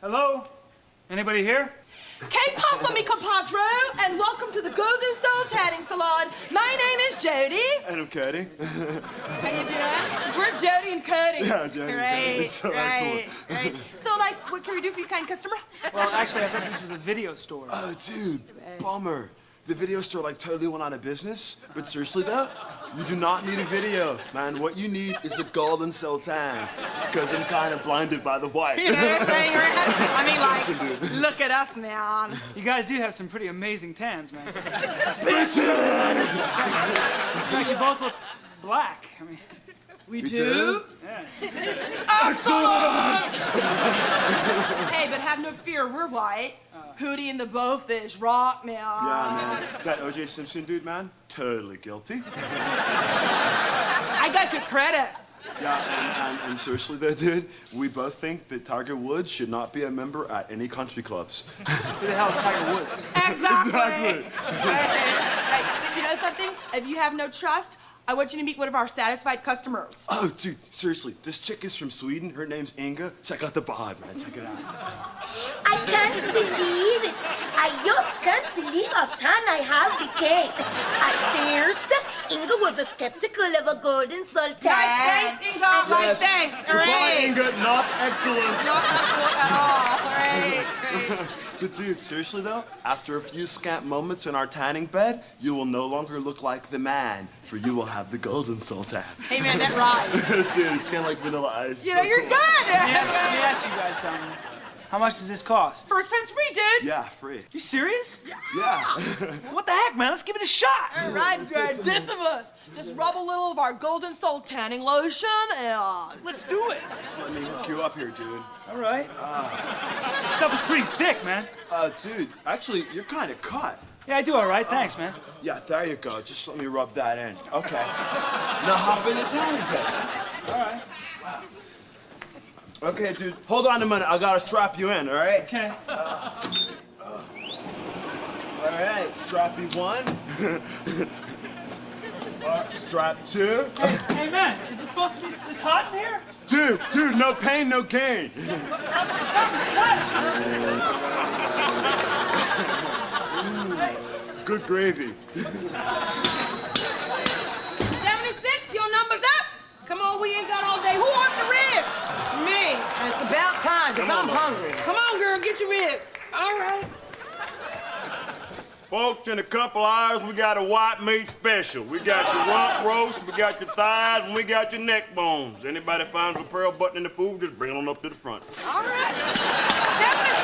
Hello? Anybody here? Que pasa, mi compadre, and welcome to the Golden Soul Tanning Salon. My name is Jody. And I'm Cody. How you doing? We're Jody and Cody. Yeah, Jody. Great, It's so excellent. Right. So, like, what can we do for you, kind customer? Well, actually, I thought this was a video store. Oh, dude, bummer. The video store like totally went out of business. But seriously though, you do not need a video, man. What you need is a golden sultan. Because I'm kind of blinded by the white. You know what I'm saying? I mean, like, look at us, man. You guys do have some pretty amazing tans, man. Bitches! In fact, you both look black. I mean, We do? yeah. Excellent! Hey, but have no fear, we're white. Hootie and the Blowfish, rock, man. Yeah, man. That O.J. Simpson dude, man, totally guilty. I got good credit. Yeah, and seriously though, dude, we both think that Tiger Woods should not be a member at any country clubs. Who the hell is Tiger Woods? Exactly. Hey, you know something? If you have no trust, I want you to meet one of our satisfied customers. Oh, dude, seriously, this chick is from Sweden. Her name's Inga. Check out the bod, man. Check it out. I can't believe it. I just can't believe how tan I have became. At first, Inga was skeptical of a golden sultan. Thanks, Inga. Yes. Thanks. All Goodbye, right. Inga. Not excellent. Not excellent at all. Great. But dude, seriously though, after a few scant moments in our tanning bed, you will no longer look like the man, for you will have the golden sultan. Hey, man, that rhymes. Dude, it's kind of like Vanilla Ice. You know, you're good. Let me ask you guys something. How much does this cost? First one's free, dude. Yeah, free. You serious? Yeah. What the heck, man? Let's give it a shot. All right, Dad, this of us. Just rub a little of our golden soul tanning lotion and... Let's do it. Let me hook you up here, dude. All right. This stuff is pretty thick, man. Dude, actually, you're kind of cut. Yeah, I do all right. Thanks, man. Yeah, there you go. Just let me rub that in. Okay. Now hop in the tanning bed. All right. Okay, dude, hold on a minute. I gotta strap you in, all right? Okay. All right, strappy one. Strap two. Hey, man, is it supposed to be this hot in here? Dude, no pain, no gain. Good gravy. 76, your number's up. Come on, we ain't got all day. Who ordered the ribs? Me, and it's about time, because I'm hungry. Come on, girl, get your ribs. All right. Folks, in a couple hours, we got a white meat special. We got your rump roast, we got your thighs, and we got your neck bones. Anybody finds a pearl button in the food, just bring it on up to the front. All right. 76.